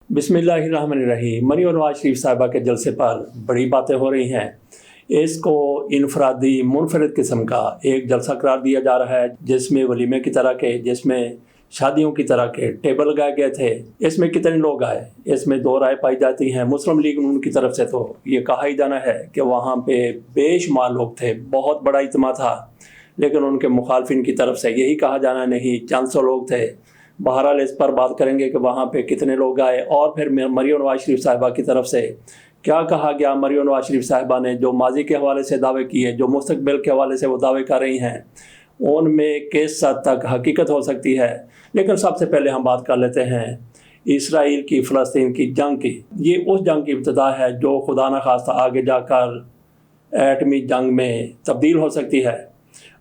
बिस्मिल्लाहिर्रहमानिर्रहीम। मरी और नवाज शरीफ साहिबा के जलसे पर बड़ी बातें हो रही हैं। इसको इनफरादी मुनफरद किस्म का एक जलसा करार दिया जा रहा है, जिसमें वलीमे की तरह के, जिसमें शादियों की तरह के टेबल लगाए गए थे। इसमें कितने लोग आए, इसमें दो राय पाई जाती हैं। मुस्लिम लीग नून की तरफ से तो ये कहा ही जाना है कि वहाँ पे बेशुमार लोग थे, बहुत बड़ा इज्तिमा था, लेकिन उनके मुखालफिन की तरफ से यही कहा जाना नहीं, चंद सौ लोग थे। बहरहाल इस पर बात करेंगे कि वहाँ पे कितने लोग आए और फिर मरियम नवाज शरीफ साहिबा की तरफ से क्या कहा गया। मरियम नवाज शरीफ साहिबा ने जो माजी के हवाले से दावे किए, जो मुस्तकबिल के हवाले से वो दावे कर रही हैं, उनमें किस हद तक हकीकत हो सकती है। लेकिन सबसे पहले हम बात कर लेते हैं इसराइल की फ़लस्तीन की जंग की। ये उस जंग की इब्तिदा है जो खुदा न खास्ता आगे जाकर एटमी जंग में तब्दील हो सकती है।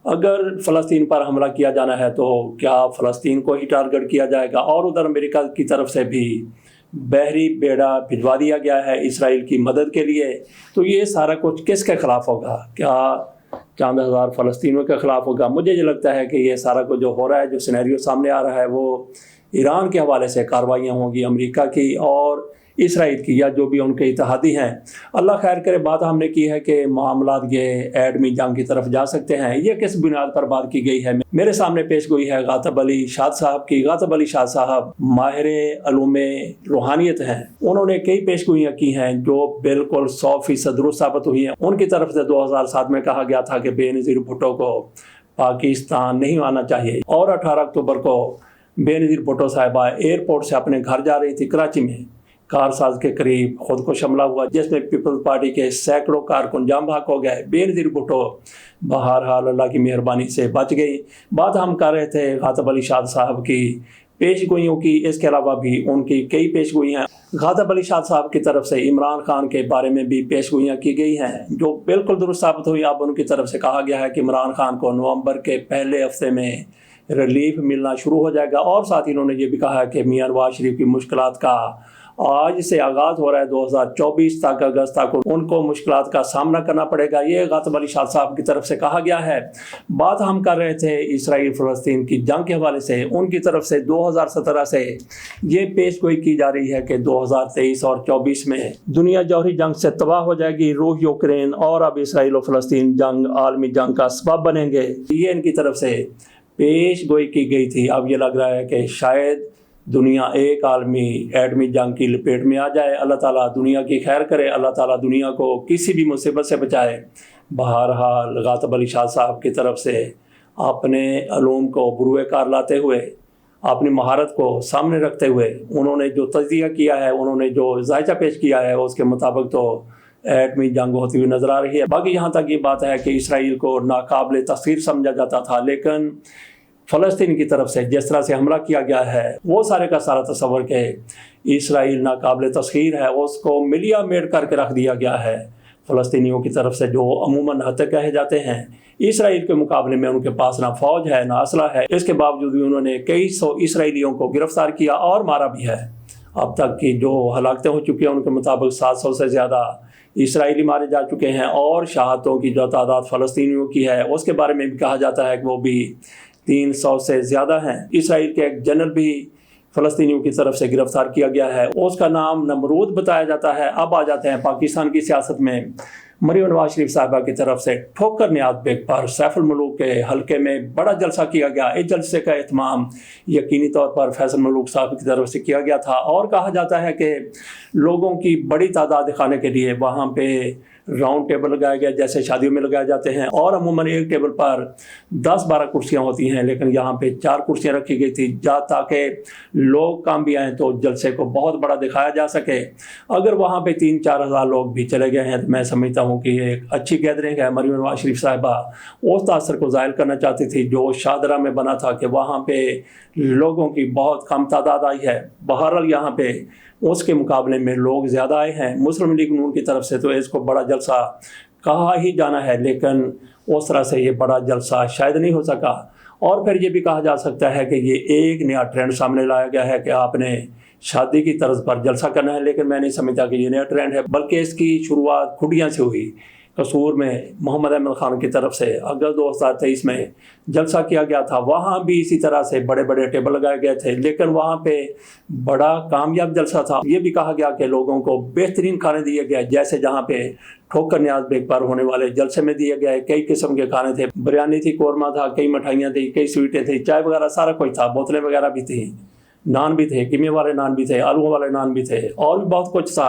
अगर फ़लस्तीन पर हमला किया जाना है तो क्या फ़लस्तीन को ही टारगेट किया जाएगा, और उधर अमेरिका की तरफ से भी बहरी बेड़ा भिजवा दिया गया है इसराइल की मदद के लिए। तो ये सारा कुछ किसके ख़िलाफ़ होगा? क्या चंद हज़ार फ़लस्तीनियों के ख़िलाफ़ होगा? मुझे ये लगता है कि ये सारा कुछ जो हो रहा है, जो सिनेरियो सामने आ रहा है, वो ईरान के हवाले से कार्रवाइयाँ होंगी, अमेरिका की और इसराइल की, या जो भी उनके इत्तेहादी हैं। अल्लाह खैर करे। बात हमने की है कि मामलात ये एटमी जंग की तरफ जा सकते हैं। ये किस बुनियाद पर बात की गई है? मेरे सामने पेश गोई है गातब अली शाद साहब की। गातब अली शाद साहब माहिर उलूम रूहानियत हैं। उन्होंने कई पेशगोइयाँ की हैं जो बिल्कुल 100% दुरुस्त साबित हुई हैं। उनकी तरफ से 2007 में कहा गया था कि बेनज़ीर भुट्टो को पाकिस्तान नहीं आना चाहिए, और 18 अक्टूबर को बेनज़ीर भुट्टो साहिबा एयरपोर्ट से अपने घर जा रही थी कराची में। कारसाज के करीब खुद को हमला हुआ, जिसमें पीपल्स पार्टी के सैकड़ों कारकुन जाम बहक हो गए। बेनज़ीर भुट्टो बहरहाल अल्लाह की मेहरबानी से बच गई। बात हम कर रहे थे गातब अली शाद साहब की पेशगोइयों की। इसके अलावा भी उनकी कई पेशगोइयाँ गातब अली शाद साहब की तरफ से इमरान खान के बारे में भी पेशगोइयाँ की गई हैं, जो बिल्कुल दुरुस्त साबित हुई। अब उनकी तरफ से कहा गया है कि इमरान खान को नवंबर के पहले हफ्ते में रिलीफ मिलना शुरू हो जाएगा, और साथ ही उन्होंने ये भी कहा है कि मियां नवाज शरीफ की मुश्किलात का आज से आगाज़ हो रहा है, 2024 तक अगस्त तक उनको मुश्किलात का सामना करना पड़ेगा। ये गातब अली शाद साहब की तरफ से कहा गया है। बात हम कर रहे थे इसराइल फ़लस्तीन की जंग के हवाले से। उनकी तरफ से 2017 से ये पेशगोई की जा रही है कि 2023 और 24 में दुनिया जौहरी जंग से तबाह हो जाएगी। रूस यूक्रेन और अब इसराइल और फ़लस्तीन जंग आलमी जंग का सबब बनेंगे। ये इनकी तरफ से पेशगोई की गई थी। अब ये लग रहा है कि शायद दुनिया एक आलमी एटमी जंग की लपेट में आ जाए। अल्लाह ताला दुनिया की खैर करे, अल्लाह ताला दुनिया को किसी भी मुसीबत से बचाए। बहरहाल गातब अली शाद साहब की तरफ से अपने अलूम को बुरुए कार लाते हुए, अपनी महारत को सामने रखते हुए उन्होंने जो तज्जिया किया है, उन्होंने जो जायजा पेश किया है, उसके मुताबिक तो एटमी जंग होती हुई नज़र आ रही है। बाकी यहाँ तक ये बात है कि इसराइल को नाकाबिल तस्खीर समझा जाता था, लेकिन फ़लस्तीन की तरफ से जिस तरह से हमला किया गया है, वो सारे का सारा तस्वर के इसराइल नाकाबिल तस्खीर है, उसको मिलिया मेड करके रख दिया गया है। फ़लस्तीनियों की तरफ से जो अमूमन हत्या कहे जाते हैं, इसराइल के मुकाबले में उनके पास ना फ़ौज है, ना असला है। इसके बावजूद भी उन्होंने कई सौ इसराइलियों को गिरफ़्तार किया और मारा भी है। अब तक की जो हलाकतें हो चुकी हैं, उनके मुताबिक 700 से ज़्यादा इसराइली मारे जा चुके हैं, और शहादतों की जो तादाद फ़लस्तीनियों की है उसके बारे में भी कहा जाता है कि वो भी 300 से ज़्यादा हैं। इसराइल के एक जनरल भी फ़लस्तीनियों की तरफ से गिरफ़्तार किया गया है, उसका नाम नमरूद बताया जाता है। अब आ जाते हैं पाकिस्तान की सियासत में। मरियम नवाज शरीफ साहिबा की तरफ से ठोकर नियाज़ बेग पर सैफुल मलूक के हल्के में बड़ा जलसा किया गया। इस जलसे का एहतमाम यकीनी तौर पर फैसल मलूक साहब की तरफ से किया गया था, और कहा जाता है कि लोगों की बड़ी तादाद दिखाने के लिए वहाँ पे राउंड टेबल लगाए गए, जैसे शादियों में लगाए जाते हैं, और अमूमन एक टेबल पर 10-12 कुर्सियां होती हैं, लेकिन यहाँ पे 4 कुर्सियां रखी गई थी, ताकि लोग कम भी आएँ तो जलसे को बहुत बड़ा दिखाया जा सके। अगर वहाँ पे 3-4 हज़ार लोग भी चले गए हैं तो मैं समझता हूँ कि ये एक अच्छी गैदरिंग है। मरियम नवाज शरीफ साहिबा उस तासर को ज़ाहिर करना चाहती थी जो शादरा में बना था, कि वहाँ पे लोगों की बहुत कम तादाद आई है। बहरहाल यहाँ पे उसके मुकाबले में लोग ज़्यादा आए हैं। मुस्लिम लीग नून की तरफ से तो इसको बड़ा जलसा कहा ही जाना है, लेकिन उस तरह से ये बड़ा जलसा शायद नहीं हो सका। और फिर ये भी कहा जा सकता है कि ये एक नया ट्रेंड सामने लाया गया है कि आपने शादी की तर्ज पर जलसा करना है, लेकिन मैं नहीं समझता कि ये नया ट्रेंड है, बल्कि इसकी शुरुआत खुटियाँ से हुई। قصور میں محمد احمد خان کی طرف سے اگست 2023 میں جلسہ کیا گیا تھا، وہاں بھی اسی طرح سے بڑے بڑے ٹیبل لگائے گئے تھے، لیکن وہاں پہ بڑا کامیاب جلسہ تھا۔ یہ بھی کہا گیا کہ لوگوں کو بہترین کھانے دیے گئے، جیسے جہاں پہ ٹھوکر نیاز بیک پر ہونے والے جلسے میں دیے گئے کئی قسم کے کھانے تھے، بریانی تھی، قورمہ تھا، کئی مٹھائیاں تھیں، کئی سویٹیں تھیں، چائے وغیرہ سارا کچھ تھا، بوتلیں وغیرہ بھی تھیں، نان بھی تھے، قیمے والے نان بھی تھے، آلو والے نان بھی تھے، اور بھی بہت کچھ تھا۔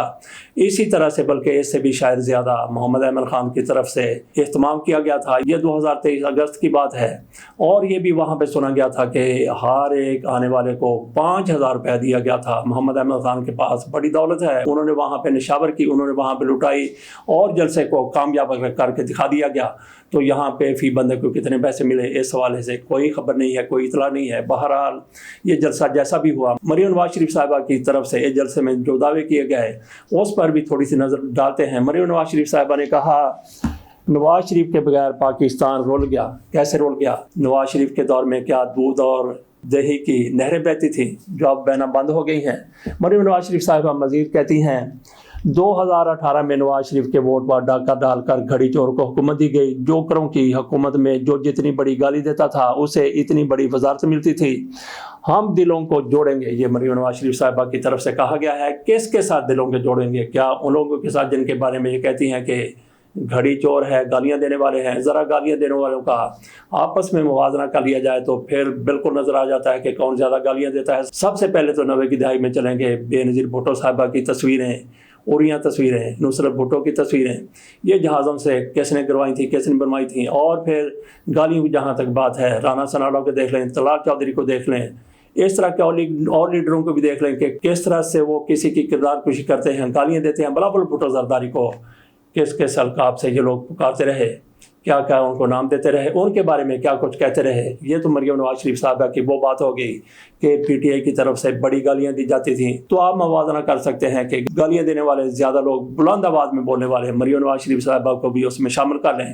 اسی طرح سے بلکہ اس سے بھی شاید زیادہ محمد احمد خان کی طرف سے اہتمام کیا گیا تھا۔ یہ 2023 اگست کی بات ہے، اور یہ بھی وہاں پہ سنا گیا تھا کہ ہر ایک آنے والے کو 5000 روپے دیا گیا تھا۔ محمد احمد خان کے پاس بڑی دولت ہے، انہوں نے وہاں پہ نشاور کی، انہوں نے وہاں پہ لٹائی اور جلسے کو کامیاب کر کے دکھا دیا گیا۔ تو یہاں پہ فی بندے کو کتنے پیسے ملے اس حوالے سے کوئی خبر نہیں ہے، کوئی اطلاع نہیں ہے۔ بہرحال یہ جلسہ جیسا بھی ہوا، مریم نواز شریف صاحبہ کی طرف سے اس جلسے میں جو دعوے کیے گئے اس پر بھی تھوڑی سی نظر ڈالتے ہیں۔ مریم نواز شریف صاحبہ نے کہا نواز شریف کے بغیر پاکستان رول گیا۔ کیسے رول گیا؟ نواز شریف کے دور میں کیا دودھ اور دہی کی نہریں بہتی تھیں جو اب بہنا بند ہو گئی ہیں؟ مریم نواز شریف صاحبہ مزید کہتی ہیں 2018 میں نواز شریف کے ووٹ پر ڈاکہ ڈال کر گھڑی چور کو حکومت دی گئی۔ جوکروں کی حکومت میں جو جتنی بڑی گالی دیتا تھا اسے اتنی بڑی وزارت ملتی تھی۔ ہم دلوں کو جوڑیں گے، یہ مریم نواز شریف صاحبہ کی طرف سے کہا گیا ہے۔ کس کے ساتھ دلوں کے جوڑیں گے؟ کیا ان لوگوں کے ساتھ جن کے بارے میں یہ کہتی ہیں کہ گھڑی چور ہے، گالیاں دینے والے ہیں؟ ذرا گالیاں دینے والوں کا آپس میں موازنہ کر لیا جائے تو پھر بالکل نظر آ جاتا ہے کہ کون زیادہ گالیاں دیتا ہے۔ سب سے پہلے تو 90 کی دہائی میں چلیں گے، بے نظیر بھٹو صاحبہ کی تصویریں، اوریاں تصویریں، نصرت بھٹو کی تصویریں، یہ جہازم سے کس نے کروائی تھیں، کس نے بنوائی تھیں؟ اور پھر گالیوں کی جہاں تک بات ہے، رانا ثناءاللہ کو دیکھ لیں، طلال چودھری کو دیکھ لیں، اس طرح کے اور لیڈروں کو بھی دیکھ لیں کہ کس طرح سے وہ کسی کی کردار کشی کرتے ہیں، گالیاں دیتے ہیں۔ بلاول بھٹو زرداری کو کس کس القاب سے یہ لوگ پکارتے رہے، کیا کیا ان کو نام دیتے رہے، ان کے بارے میں کیا کچھ کہتے رہے۔ یہ تو مریم نواز شریف صاحبہ کی وہ بات ہو گئی کہ پی ٹی آئی کی طرف سے بڑی گالیاں دی جاتی تھیں۔ تو آپ موازنہ کر سکتے ہیں کہ گالیاں دینے والے زیادہ لوگ بلند آواز میں بولنے والے مریم نواز شریف صاحبہ کو بھی اس میں شامل کر لیں۔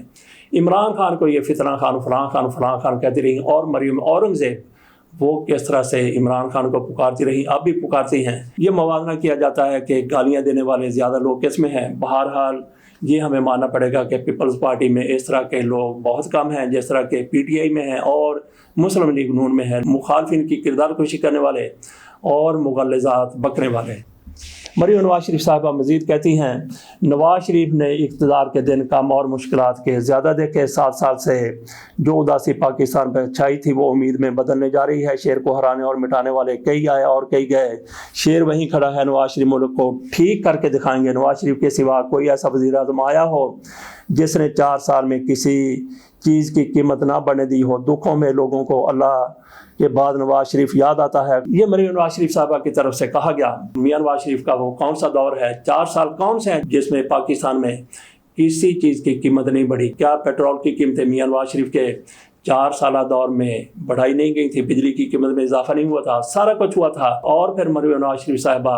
عمران خان کو یہ فتنہ خان، فلاں خان کہتی رہی، اور مریم اورنگزیب وہ کس طرح سے عمران خان کو پکارتی رہی، اب بھی پکارتی ہیں۔ یہ موازنہ کیا جاتا ہے کہ گالیاں دینے والے زیادہ لوگ کس میں ہیں۔ بہرحال یہ ہمیں ماننا پڑے گا کہ پیپلز پارٹی میں اس طرح کے لوگ بہت کم ہیں جس طرح کے پی ٹی آئی میں ہیں اور مسلم لیگ نون میں ہیں، مخالفین کی کردار کشی کرنے والے اور مغلظات بکنے والے۔ مریم نواز شریف صاحبہ مزید کہتی ہیں نواز شریف نے اقتدار کے دن کم اور مشکلات کے زیادہ دیکھے، 7 سال سے جو اداسی پاکستان پہ چھائی تھی وہ امید میں بدلنے جا رہی ہے۔ شیر کو ہرانے اور مٹانے والے کئی آئے اور کئی گئے، شیر وہیں کھڑا ہے، نواز شریف ملک کو ٹھیک کر کے دکھائیں گے۔ نواز شریف کے سوا کوئی ایسا وزیر اعظم آیا ہو جس نے 4 سال میں کسی چیز کی قیمت نہ بڑھنے دی ہو؟ دکھوں میں لوگوں کو اللہ کے بعد نواز شریف یاد آتا ہے۔ یہ مریم نواز شریف صاحبہ کی طرف سے کہا گیا۔ میاں نواز شریف کا وہ کون سا دور ہے، 4 سال کون سے ہیں جس میں پاکستان میں کسی چیز کی قیمت نہیں بڑھی؟ کیا پیٹرول کی قیمتیں میاں نواز شریف کے 4 سالہ دور میں بڑھائی نہیں گئی تھی؟ بجلی کی قیمت میں اضافہ نہیں ہوا تھا؟ سارا کچھ ہوا تھا۔ اور پھر مریم نواز شریف صاحبہ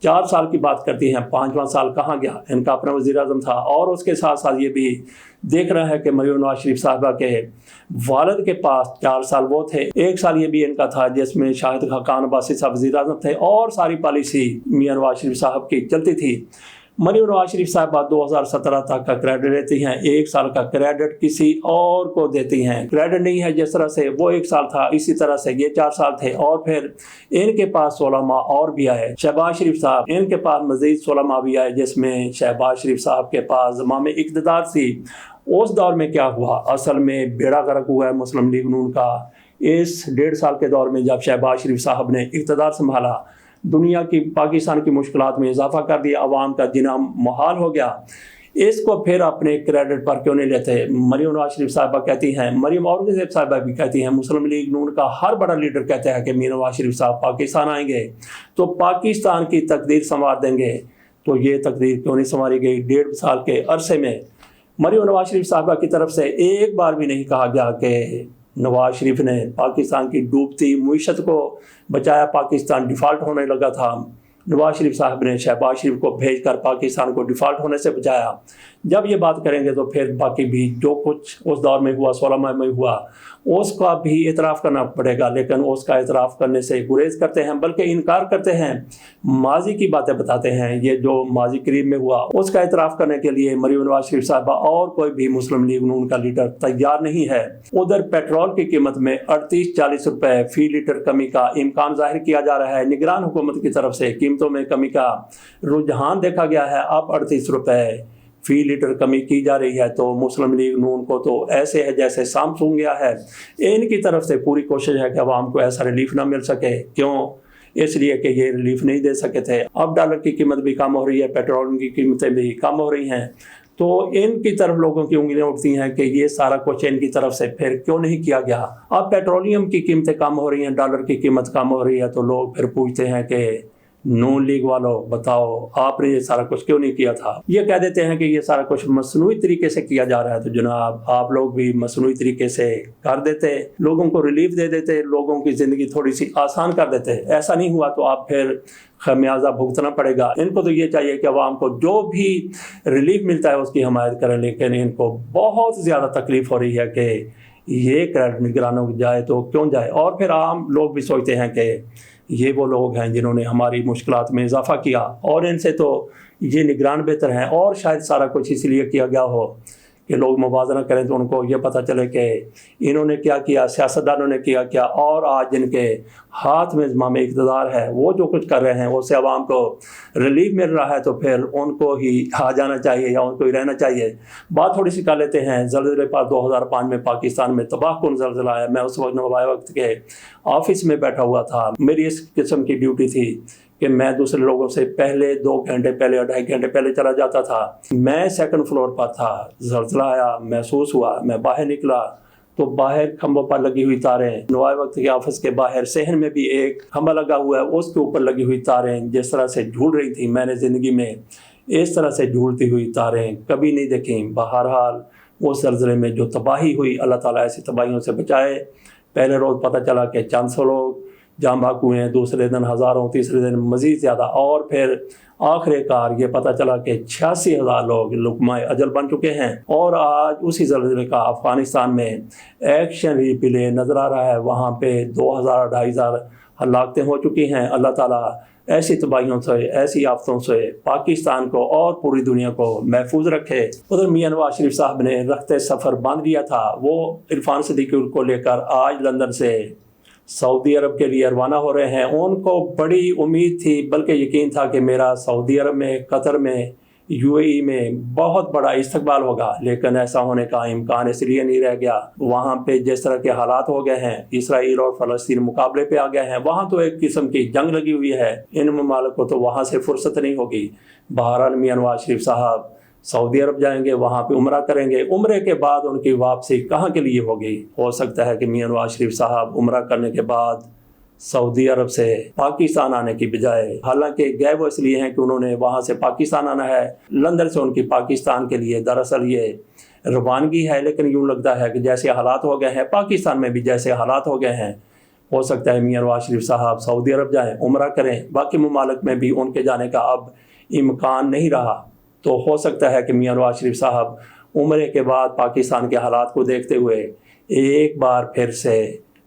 4 سال کی بات کرتی ہیں، 5واں سال کہاں گیا؟ ان کا اپنا وزیر اعظم تھا۔ اور اس کے ساتھ ساتھ یہ بھی دیکھ رہا ہے کہ مریم نواز شریف صاحبہ کے والد کے پاس 4 سال وہ تھے، 1 سال یہ بھی ان کا تھا جس میں شاہد خاقان عباسی صاحب وزیر اعظم تھے، اور ساری پالیسی میاں نواز شریف صاحب کی چلتی تھی۔ مریم نواز شریف صاحبہ 2017 تک کا کریڈٹ لیتی ہیں، 1 سال کا کریڈٹ کسی اور کو دیتی ہیں۔ کریڈٹ نہیں ہے جس طرح سے وہ 1 سال تھا اسی طرح سے یہ 4 سال تھے، اور پھر ان کے پاس 16 ماہ اور بھی آئے۔ شہباز شریف صاحب ان کے پاس مزید 16 ماہ بھی آئے جس میں شہباز شریف صاحب کے پاس زمام اقتدار تھی۔ اس دور میں کیا ہوا؟ اصل میں بیڑا غرق ہوا ہے مسلم لیگ نون کا۔ اس 1.5 سال کے دور میں جب شہباز شریف صاحب نے اقتدار سنبھالا، دنیا کی پاکستان کی مشکلات میں اضافہ کر دیا، عوام کا جینا محال ہو گیا۔ اس کو پھر اپنے کریڈٹ پر کیوں نہیں لیتے؟ مریم نواز شریف صاحبہ کہتی ہیں، مریم اورنگزیب صاحبہ بھی کہتی ہیں، مسلم لیگ نون کا ہر بڑا لیڈر کہتا ہے کہ میاں نواز شریف صاحب پاکستان آئیں گے تو پاکستان کی تقدیر سنوار دیں گے۔ تو یہ تقدیر کیوں نہیں سنواری گئی 1.5 سال کے عرصے میں؟ مریم نواز شریف صاحبہ کی طرف سے ایک بار بھی نہیں کہا گیا کہ نواز شریف نے پاکستان کی ڈوبتی معیشت کو بچایا، پاکستان ڈیفالٹ ہونے لگا تھا، نواز شریف صاحب نے شہباز شریف کو بھیج کر پاکستان کو ڈیفالٹ ہونے سے بچایا۔ جب یہ بات کریں گے تو پھر باقی بھی جو کچھ اس دور میں ہوا، 16 ماہ میں ہوا، उसका भी इतराफ़ करना पड़ेगा, लेकिन उसका इतराफ़ करने से गुरेज करते हैं, बल्कि इनकार करते हैं, माजी की बातें बताते हैं। ये जो माजी करीब में हुआ उसका इतराफ़ करने के लिए मरीम नवाज शरीफ साहबा और कोई भी मुस्लिम लीग नून का लीडर तैयार नहीं है। उधर पेट्रोल की कीमत में 38-40 रुपए फी लीटर कमी का इम्कान जाहिर किया जा रहा है। निगरान हुकूमत की तरफ से कीमतों में कमी का रुझान देखा गया है। अब 38 रुपए फी लीटर कमी की जा रही है, तो मुस्लिम लीग नून को तो ऐसे है जैसे सांप सूंघ गया है। इनकी तरफ से पूरी कोशिश है कि अवाम को ऐसा रिलीफ ना मिल सके। क्यों? इसलिए कि ये रिलीफ नहीं दे सके थे। अब डॉलर की कीमत भी कम हो रही है, पेट्रोल की कीमतें भी कम हो रही हैं, तो इनकी तरफ लोगों की उंगलियां उठती हैं कि ये सारा कुछ इनकी तरफ से फिर क्यों नहीं किया गया। अब पेट्रोलियम की कीमतें कम हो रही हैं, डॉलर की कीमत कम हो रही है, तो लोग फिर पूछते हैं कि नून लीग वालों बताओ आपने ये सारा कुछ क्यों नहीं किया था। ये कह देते हैं कि ये सारा कुछ मसनूई तरीके से किया जा रहा है। तो जनाब आप लोग भी मसनूई तरीके से कर देते, लोगों को रिलीफ दे देते, लोगों की ज़िंदगी थोड़ी सी आसान कर देते। ऐसा नहीं हुआ तो आप फिर खमियाजा भुगतना पड़ेगा। इनको तो ये चाहिए कि अवाम को जो भी रिलीफ मिलता है उसकी हमायत करें, लेकिन इनको बहुत ज़्यादा तकलीफ़ हो रही है कि ये क्रेडिट निगरानों को जाए तो क्यों जाए। और फिर आम लोग भी सोचते हैं कि ये वो लोग हैं जिन्होंने हमारी मुश्किलात में इजाफा किया और इनसे तो ये निगरान बेहतर हैं। और शायद सारा कुछ इसलिए किया गया हो कि लोग मुवाजना करें तो उनको ये पता चले कि इन्होंने क्या किया, सियासतदानों ने किया क्या, और आज जिनके हाथ में ज़माम इक़्तिदार है वो जो कुछ कर रहे हैं उससे आवाम को रिलीफ मिल रहा है, तो फिर उनको ही आ जाना चाहिए या उनको ही रहना चाहिए। बात थोड़ी सी कर लेते हैं ज़लज़ले पर। 2005 में पाकिस्तान में तबाहकुन ज़लज़ला आया। मैं उस वक्त के ऑफिस में बैठा हुआ था। मेरी इस किस्म की ड्यूटी थी कि मैं दूसरे लोगों से पहले 2 घंटे पहले और 2.5 घंटे पहले चला जाता था। मैं 2nd फ्लोर पर था, ज़लज़ला आया, महसूस हुआ, मैं बाहर निकला तो बाहर खंभों पर लगी हुई तारें, नवाब वक्त के ऑफिस के बाहर सहन में भी एक खंभा लगा हुआ है, उसके ऊपर लगी हुई तारें जिस तरह से झूल रही थी, मैंने ज़िंदगी में इस तरह से झूलती हुई तारें कभी नहीं देखी। बहरहाल उस ज़लज़ले में जो तबाही हुई, अल्लाह ताला ऐसी तबाहियों से बचाए। पहले रोज़ पता चला कि 400 लोग जाम भाग हुए हैं, दूसरे दिन हज़ारों, तीसरे दिन मज़ीद ज़्यादा, और फिर आखिरकार ये पता चला कि 86,000 लोग लुकमाए अजल बन चुके हैं। और आज उसी ज़लज़ले का अफ़गानिस्तान में एक्शन रिप्ले नज़र आ रहा है। वहाँ पे 2,000-2,500 हलाकतें हो चुकी हैं। अल्लाह ताला ऐसी तबाहियों से, ऐसी आफतों से पाकिस्तान को और पूरी दुनिया को महफूज रखे। उधर मियां नवाज शरीफ साहब ने रखते सफ़र बांध लिया था। वो इरफान सिद्दीकी को लेकर आज लंदन से सऊदी अरब के लिए रवाना हो रहे हैं। उनको बड़ी उम्मीद थी, बल्कि यकीन था कि मेरा सऊदी अरब में, कतर में, यूएई में बहुत बड़ा इस्तकबाल होगा, लेकिन ऐसा होने का इम्कान इसलिए नहीं रह गया। वहाँ पे जिस तरह के हालात हो गए हैं, इसराइल और फ़लस्तीन मुकाबले पे आ गए हैं, वहाँ तो एक किस्म की जंग लगी हुई है। इन ममालिक को तो वहाँ से फुर्सत नहीं होगी। बहरहाल मियां नवाज शरीफ साहब सऊदी अरब जाएंगे, वहाँ पे उम्रा करेंगे। उम्रे के बाद उनकी वापसी कहाँ के लिए होगी? हो सकता है कि मियां नवाज शरीफ साहब उम्रा करने के बाद सऊदी अरब से पाकिस्तान आने की बजाय, हालांकि गए वो इसलिए हैं कि उन्होंने वहाँ से पाकिस्तान आना है, लंदन से उनकी पाकिस्तान के लिए दरअसल ये रवानगी है, लेकिन यूँ लगता है कि जैसे हालात हो गए हैं पाकिस्तान में भी, जैसे हालात हो गए हैं, हो सकता है मियां नवाज शरीफ साहब सऊदी अरब जाएँ, उम्रा करें। बाकी ममालिक में भी उनके जाने का अब इम्कान नहीं रहा, तो हो सकता है कि मियां नवाज शरीफ साहब उम्रे के बाद पाकिस्तान के हालात को देखते हुए एक बार फिर से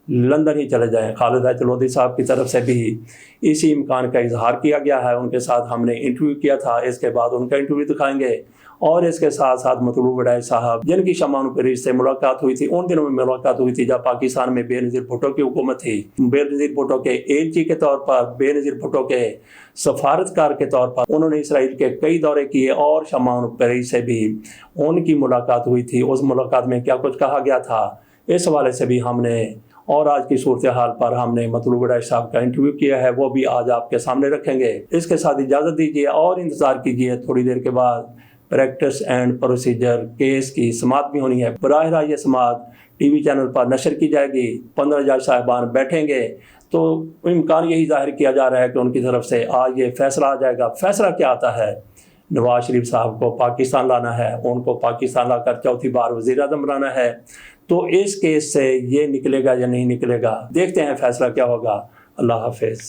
लंदन ही चले जाएं। खालिद चलौदी साहब की तरफ से भी इसी इम्कान का इजहार किया गया है। उनके साथ हमने इंटरव्यू किया था, इसके बाद उनका इंटरव्यू दिखाएंगे। और इसके साथ साथ मतलूब वडाई साहब, जिनकी शमान पेरिस से मुलाकात हुई थी, उन दिनों में मुलाकात हुई थी जब पाकिस्तान में बेनज़ीर भुट्टो की हुकूमत थी। बेनज़ीर भुट्टो के एलची के तौर पर, बेनज़ीर भुट्टो के सफारतकार के तौर पर उन्होंने इसराइल के कई दौरे किए और शमान पेरिस से भी उनकी मुलाकात हुई थी। उस मुलाकात में क्या कुछ कहा गया था, इस हवाले से भी हमने, और आज की सूरत हाल पर हमने मतलूब वडाई साहब का इंटरव्यू किया है, वो भी आज आपके सामने रखेंगे। इसके साथ इजाज़त दीजिए और इंतज़ार कीजिए, थोड़ी देर के बाद प्रैक्टिस एंड प्रोसीजर केस की समाअत भी होनी है। बराह रास्त ये समाअत टीवी चैनल पर नशर की जाएगी। 15 जज साहिबान बैठेंगे, तो इम्कान यही जाहिर किया जा रहा है कि उनकी तरफ से आज ये फैसला आ जाएगा। फैसला क्या आता है? नवाज शरीफ साहब को पाकिस्तान लाना है, उनको पाकिस्तान लाकर चौथी बार वज़ीर आज़म बनाना है। तो इस केस से ये निकलेगा या नहीं निकलेगा, देखते हैं फैसला क्या होगा। अल्लाह हाफिज़।